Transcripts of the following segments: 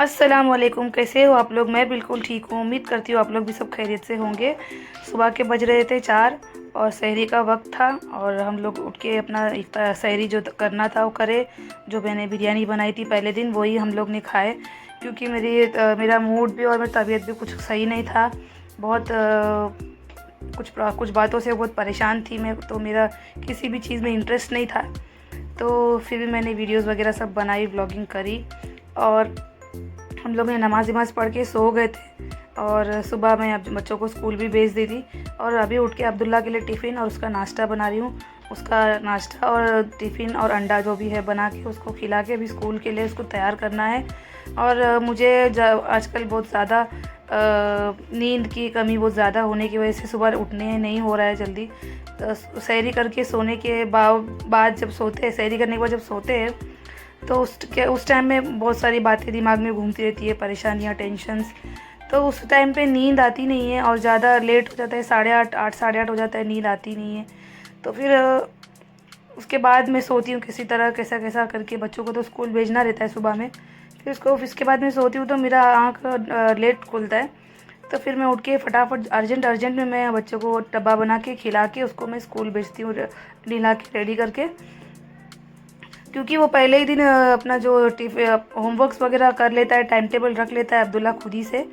अस्सलाम वालेकुम। कैसे हो आप लोग? मैं बिल्कुल ठीक हूँ। उम्मीद करती हूँ आप लोग भी सब खैरियत से होंगे। सुबह के बज रहे थे 4 और सहरी का वक्त था और हम लोग उठ के अपना इफ्तार सहरी जो करना था वो करे। जो मैंने बिरयानी बनाई थी पहले दिन वही हम लोग ने खाए, क्योंकि मेरा मूड भी और मेरी तबीयत भी कुछ सही नहीं था। बहुत कुछ बातों से बहुत परेशान थी मैं, तो मेरा किसी भी चीज़ में इंटरेस्ट नहीं था। तो फिर भी मैंने वीडियोस वगैरह सब बनाई, व्लॉगिंग करी और हम लोग ने नमाज़ पढ़ के सो गए थे। और सुबह मैं अब बच्चों को स्कूल भी भेज दी थी और अभी उठ के अब्दुल्ला के लिए टिफ़िन और उसका नाश्ता बना रही हूँ। उसका नाश्ता और टिफ़िन और अंडा जो भी है बना के उसको खिला के अभी स्कूल के लिए उसको तैयार करना है। और मुझे आजकल बहुत ज़्यादा नींद की कमी बहुत ज़्यादा होने की वजह से सुबह उठने नहीं हो रहा है जल्दी। तो सहरी करके सोने के बाद जब सोते हैं, सहरी करने के बाद जब सोते हैं तो उस टाइम में बहुत सारी बातें दिमाग में घूमती रहती है, परेशानियाँ, टेंशन्स। तो उस टाइम पे नींद आती नहीं है और ज़्यादा लेट हो जाता है, 8:30 साढ़े 8 हो जाता है, नींद आती नहीं है। तो फिर उसके बाद मैं सोती हूँ किसी तरह, कैसा कैसा करके। बच्चों को तो स्कूल भेजना रहता है सुबह में, फिर इसके बाद मैं सोती हूँ तो मेरा आँख लेट खुलता है। तो फिर मैं उठ के फटाफट अर्जेंट में मैं बच्चों को डब्बा बना के खिला के उसको मैं स्कूल भेजती हूँ, नहला के रेडी करके। क्योंकि वो पहले ही दिन अपना जो होमवर्क्स वगैरह कर लेता है, टाइम टेबल रख लेता है अब्दुल्ला खुद ही से,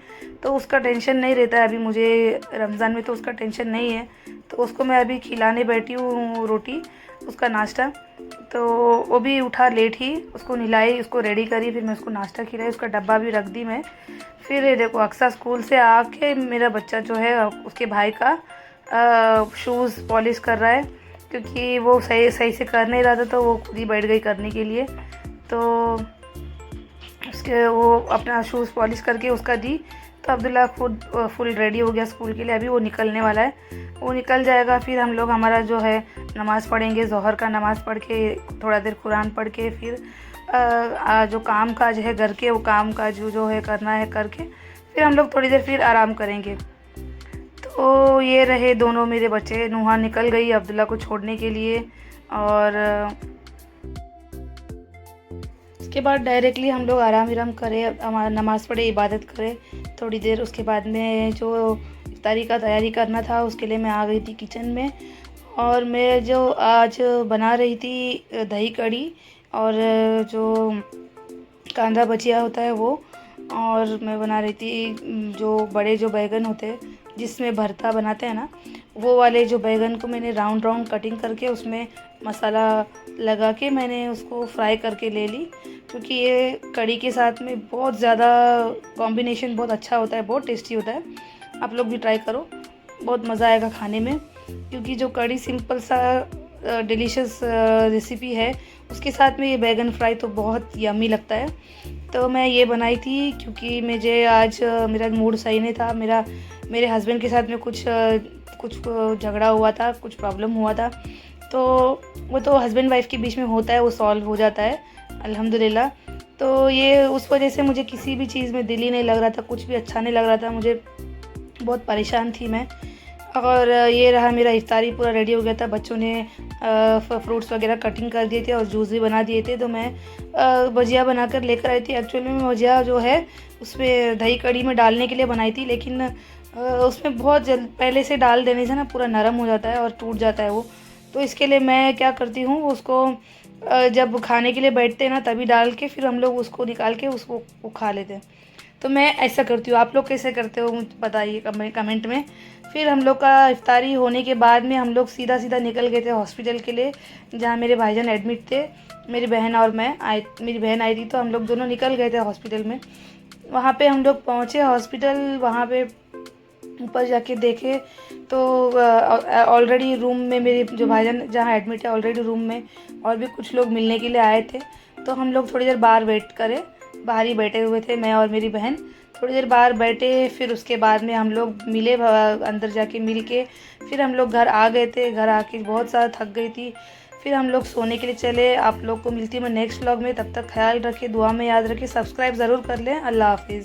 तो उसका टेंशन नहीं रहता है। अभी मुझे रमज़ान में तो उसका टेंशन नहीं है। तो उसको मैं अभी खिलाने बैठी हूँ रोटी, उसका नाश्ता। तो वो भी उठा लेट ही, उसको नहलाई, उसको रेडी करी, फिर मैं उसको नाश्ता खिलाई, उसका डब्बा भी रख दी मैं। फिर ये देखो अक्सा स्कूल से आके मेरा बच्चा जो है उसके भाई का शूज़ पॉलिश कर रहा है, क्योंकि वो सही से कर नहीं रहा था तो वो खुद ही बैठ गई करने के लिए। तो उसके वो अपना शूज़ पॉलिश करके उसका दी, तो अब्दुल्ला खुद फुल रेडी हो गया स्कूल के लिए। अभी वो निकलने वाला है, वो निकल जाएगा। फिर हम लोग हमारा जो है नमाज़ पढ़ेंगे, ज़ोहर का नमाज़ पढ़ के थोड़ा देर कुरान पढ़ के फिर जो काम काज है घर के, वो काम काज जो है करना है करके फिर हम लोग थोड़ी देर फिर आराम करेंगे। तो ये रहे दोनों मेरे बच्चे। नुहा निकल गई अब्दुल्ला को छोड़ने के लिए और उसके बाद डायरेक्टली हम लोग आराम करें, हमारा नमाज़ पढ़े, इबादत करें थोड़ी देर। उसके बाद में जो इफ्तारी का तैयारी करना था उसके लिए मैं आ गई थी किचन में। और मैं जो आज बना रही थी दही कड़ी और जो कांदा भजिया होता है वो, और मैं बना रही थी जो बड़े जो बैगन होते हैं जिसमें भरता बनाते हैं ना, वो वाले जो बैगन को मैंने राउंड कटिंग करके उसमें मसाला लगा के मैंने उसको फ्राई करके ले ली। क्योंकि ये कड़ी के साथ में बहुत ज़्यादा कॉम्बिनेशन बहुत अच्छा होता है, बहुत टेस्टी होता है। आप लोग भी ट्राई करो, बहुत मज़ा आएगा खाने में। क्योंकि जो कड़ी सिंपल सा डिलीशियस रेसिपी है, उसके साथ में ये बैगन फ्राई तो बहुत यम्मी लगता है। तो मैं ये बनाई थी क्योंकि मुझे आज मेरा मूड सही नहीं था। मेरे हस्बैंड के साथ में कुछ झगड़ा हुआ था, कुछ प्रॉब्लम हुआ था। तो वो तो हस्बैंड वाइफ के बीच में होता है, वो सॉल्व हो जाता है अल्हम्दुलिल्लाह। तो ये उस वजह से मुझे किसी भी चीज़ में दिल ही नहीं लग रहा था, कुछ भी अच्छा नहीं लग रहा था, मुझे बहुत परेशान थी मैं। और ये रहा मेरा इफ्तारी पूरा रेडी हो गया था। बच्चों ने फ्रूट्स वगैरह कटिंग कर दिए थे और जूस भी बना दिए थे। तो मैं भजिया बनाकर लेकर आई थी। एक्चुअली में भजिया जो है उसमें दही कड़ी में डालने के लिए बनाई थी, लेकिन उसमें बहुत जल्द पहले से डाल देने से ना पूरा नरम हो जाता है और टूट जाता है वो। तो इसके लिए मैं क्या करती हूँ, उसको जब खाने के लिए बैठते हैं ना तभी डाल के फिर हम लोग उसको निकाल के उसको वो खा लेते हैं। तो मैं ऐसा करती हूँ। आप लोग कैसे करते हो मुझे बताइए कमेंट में। फिर हम लोग का इफ्तारी होने के बाद में हम लोग सीधा निकल गए थे हॉस्पिटल के लिए, जहाँ मेरे भाईजान एडमिट थे। मेरी बहन और मैं मेरी बहन आई थी, तो हम लोग दोनों निकल गए थे हॉस्पिटल में। वहाँ पे हम लोग पहुँचे हॉस्पिटल, वहाँ पे ऊपर जाके देखे तो ऑलरेडी रूम में मेरे जो भाईजान जहाँ एडमिट है ऑलरेडी रूम में और भी कुछ लोग मिलने के लिए आए थे। तो हम लोग थोड़ी देर बाहर वेट करे, बाहर ही बैठे हुए थे मैं और मेरी बहन। थोड़ी देर बाहर बैठे, फिर उसके बाद में हम लोग मिले, अंदर जाके मिल के फिर हम लोग घर आ गए थे। घर आके बहुत ज़्यादा थक गई थी, फिर हम लोग सोने के लिए चले। आप लोग को मिलती हूँ मैं नेक्स्ट व्लॉग में, तब तक ख्याल रखें, दुआ में याद रखें, सब्सक्राइब ज़रूर कर लें। अल्लाह हाफिज़।